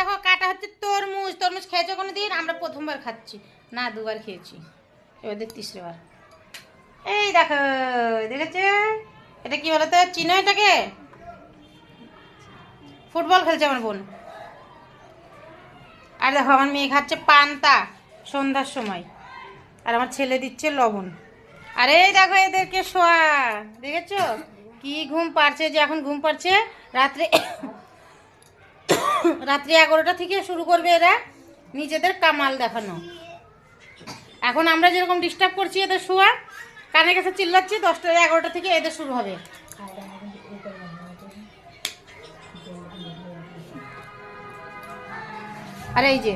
দেখো কাটা হচ্ছে তরমুজ। তরমুজ খেয়েছো কোনোদিন? আমরা প্রথমবার খাচ্ছি, না 2বার খেয়েছি, এবার 3বার। এই দেখো, দেখেছে? এটা কি বলতো, চিনো এটাকে? ফুটবল খেলছে আমার বোন। আর দেখো আমার মেয়ে খাচ্ছে পান্তা সন্ধ্যার সময়, আর আমার ছেলে দিচ্ছে লবণ। আর এই দেখো এদেরকে শোয়া, দেখেছো কি ঘুম পাড়ছে, যে এখন ঘুম পাড়ছে। রাত্রে 11টা থেকে শুরু করবে এরা নিজেদের কামাল দেখানো। এখন আমরা যেরকম ডিস্টার্ব করছি এদের শোয়া, কানে কাছে চিল্লাচ্ছি, 10টা 11টা থেকে এদের শুরু হবে। আর এই যে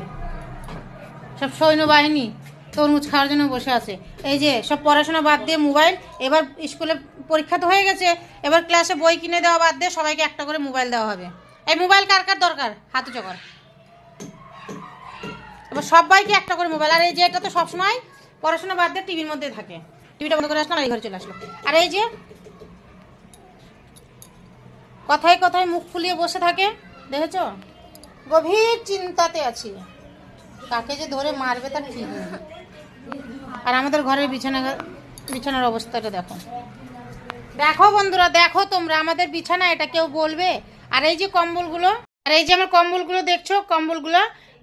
সব সৈন্যবাহিনী তরমুজ খাওয়ার জন্য বসে আছে। এই যে সব পড়াশোনা বাদ দিয়ে মোবাইল, এবার স্কুলে পরীক্ষা তো হয়ে গেছে, এবার ক্লাসে বই কিনে দেওয়া বাদ দিয়ে সবাইকে একটা করে মোবাইল দেওয়া হবে। এই মোবাইল কার কার দরকার? হাতে চকর। এবার সবাইকে একটা করে মোবাইল। আর এই যে এটা তো সবসময় পড়াশোনা বাদ দিয়ে টিভির মধ্যে থাকে, টিভিটা বন্ধ করে আসলাম, এই ঘরে চলে আসলো। আর এই যে কথায় কথায় মুখ ফুলিয়ে বসে থাকে, দেখেছো? গভীর চিন্তাতে আছি, কাকে যে ধরে মারবে তার ঠিক নেই। আর আমাদের ঘরের বিছানার অবস্থাটা দেখো, দেখো বন্ধুরা, দেখো তোমরা আমাদের বিছানা, এটা কেউ বলবে? আর এই যে কম্বলগুলো, আর এই যে আমার কম্বলগুলো দেখছো, কম্বলগুলো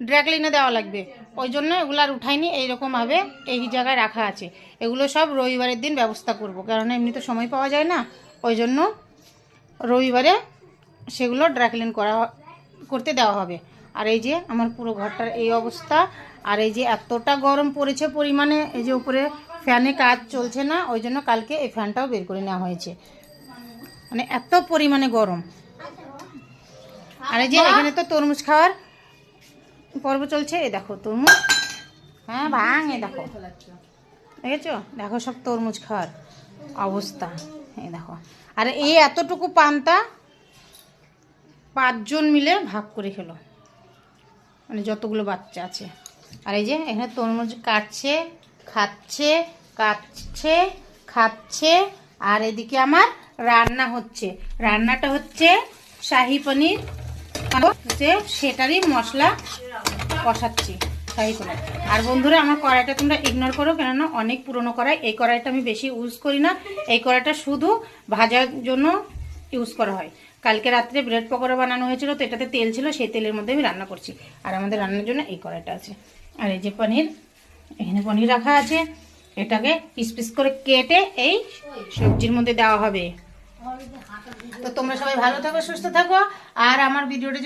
ড্রাইক্লিনে দেওয়া লাগবে, ওই জন্য এগুলো আর উঠাইনি, এইরকমভাবে এই জায়গায় রাখা আছে। এগুলো সব রবিবারের দিন ব্যবস্থা করব, কারণ এমনি তো সময় পাওয়া যায় না, ওই জন্য রবিবারে সেগুলো ড্রাইক্লিন করতে দেওয়া হবে। আর এই যে আমার পুরো ঘরটার এই অবস্থা। আর এই যে এতটা গরম পড়েছে পরিমাণে, এই যে উপরে ফ্যানে কাজ চলছে না, ওই জন্য কালকে এই ফ্যানটাও বের করে নেওয়া হয়েছে, মানে এত পরিমাণে গরম। আর এই যে এখানে তো তরমুজ খাওয়ার পর্ব চলছে, এই দেখো তরমুজ, হ্যাঁ ভাঙ, এই দেখো, দেখেছো? দেখো সব তরমুজ খাওয়ার অবস্থা, এই দেখো। আর এই এতটুকু পান্তা 5 জন মিলে ভাগ করে খেলো, মানে যতগুলো বাচ্চা আছে। আর এই যে এখানে তরমুজ কাটছে, খাচ্ছে, কাটছে, খাচ্ছে। আর এদিকে আমার রান্না হচ্ছে, রান্নাটা হচ্ছে শাহি পনির, সেটারই মশলা কষাচ্ছি, শাহি পনির। আর বন্ধুরা আমার কড়াইটা তোমরা ইগনোর করো, কেননা অনেক পুরনো কড়াই, এই কড়াইটা আমি বেশি ইউজ করি না, এই কড়াইটা শুধু ভাজার জন্য ইউজ করা হয়। কালকে রাত্রে ব্রেড পকোড়া বানানো হয়েছিল, তো এটাতে তেল ছিল, সেই তেলের মধ্যে আমি রান্না করছি। আর আমাদের রান্নার জন্য এই কড়াইটা আছে। আর এই যে পনির, এখানে পনির রাখা আছে, এটাকে পিস পিস করে কেটে এই সবজির মধ্যে দেওয়া হবে। তো তোমরা সবাই ভালো থাকো, সুস্থ থাকো। আর আমার ভিডিওটা